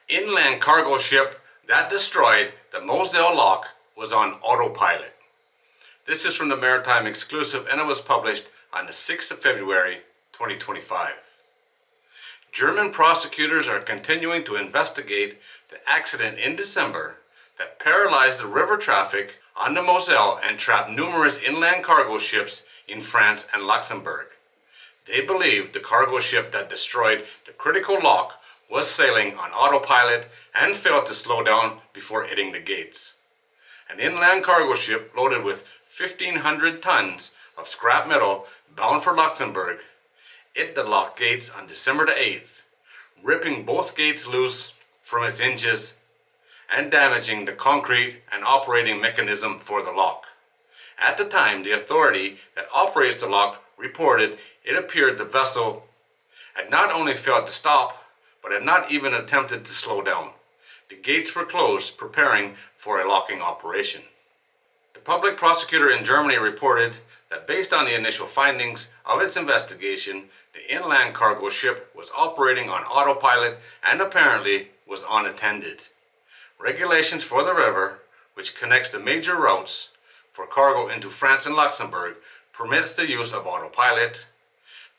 Inland cargo ship that destroyed the Moselle lock was on autopilot. This is from the Maritime Exclusive and it was published on the 6th of February 2025. German prosecutors are continuing to investigate the accident in December that paralyzed the river traffic on the Moselle and trapped numerous inland cargo ships in France and Luxembourg. They believe the cargo ship that destroyed the critical lock was sailing on autopilot and failed to slow down before hitting the gates. An inland cargo ship loaded with 1,500 tons of scrap metal bound for Luxembourg hit the lock gates on December the 8th, ripping both gates loose from its hinges and damaging the concrete and operating mechanism for the lock. At the time, the authority that operates the lock reported it appeared the vessel had not only failed to stop, but had not even attempted to slow down. The gates were closed, preparing for a locking operation. The public prosecutor in Germany reported that based on the initial findings of its investigation, the inland cargo ship was operating on autopilot and apparently was unattended. Regulations for the river, which connects the major routes for cargo into France and Luxembourg, permits the use of autopilot,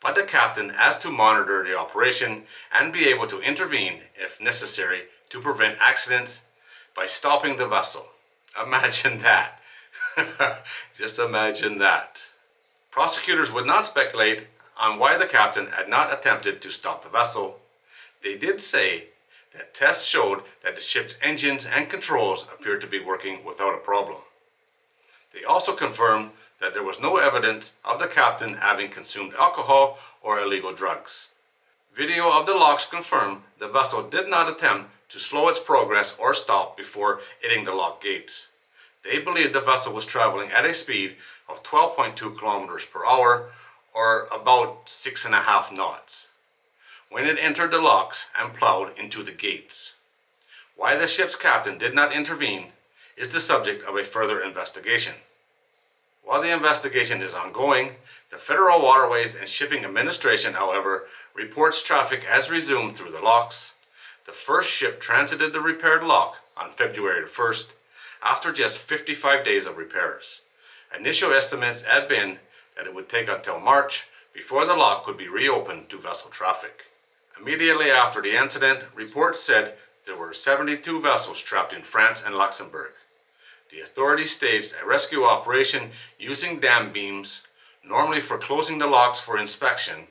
but the captain has to monitor the operation and be able to intervene if necessary to prevent accidents by stopping the vessel. Imagine that. Just imagine that. Prosecutors would not speculate on why the captain had not attempted to stop the vessel. They did say that tests showed that the ship's engines and controls appeared to be working without a problem. They also confirmed that there was no evidence of the captain having consumed alcohol or illegal drugs. Video of the locks confirmed the vessel did not attempt to slow its progress or stop before hitting the lock gates. They believe the vessel was traveling at a speed of 12.2 kilometers per hour or about 6.5 knots when it entered the locks and plowed into the gates. Why the ship's captain did not intervene is the subject of a further investigation. While the investigation is ongoing, the Federal Waterways and Shipping Administration, however, reports traffic has resumed through the locks. The first ship transited the repaired lock on February 1st after just 55 days of repairs. Initial estimates had been that it would take until March before the lock could be reopened to vessel traffic. Immediately after the incident, reports said there were 72 vessels trapped in France and Luxembourg. The authorities staged a rescue operation using dam beams, normally for closing the locks for inspection,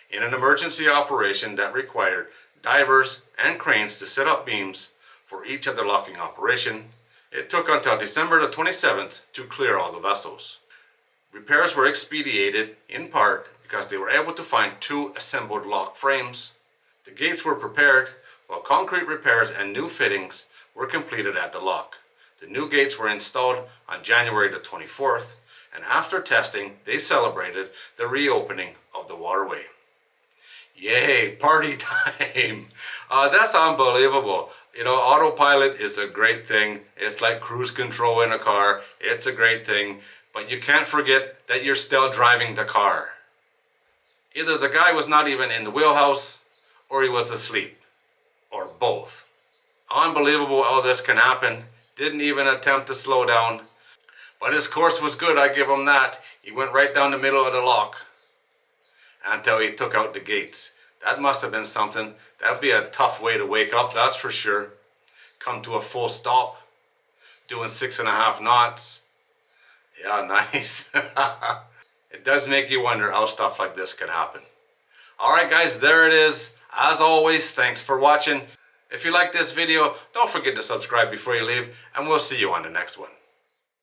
in an emergency operation that required divers and cranes to set up beams for each of the locking operation. It took until December the 27th to clear all the vessels. Repairs were expedited in part because they were able to find 2 assembled lock frames. The gates were prepared while concrete repairs and new fittings were completed at the lock. The new gates were installed on January the 24th, and after testing, they celebrated the reopening of the waterway. Yay, party time! That's unbelievable. You know, autopilot is a great thing. It's like cruise control in a car. It's a great thing, but you can't forget that you're still driving the car. Either the guy was not even in the wheelhouse, or he was asleep, or both. Unbelievable how this can happen. Didn't even attempt to slow down. But his course was good, I give him that. He went right down the middle of the lock until he took out the gates. That must have been something. That'd be a tough way to wake up, that's for sure. Come to a full stop, doing 6.5 knots. Yeah, nice. It does make you wonder how stuff like this could happen. Alright guys, there it is. As always, thanks for watching. If you like this video, don't forget to subscribe before you leave, and we'll see you on the next one.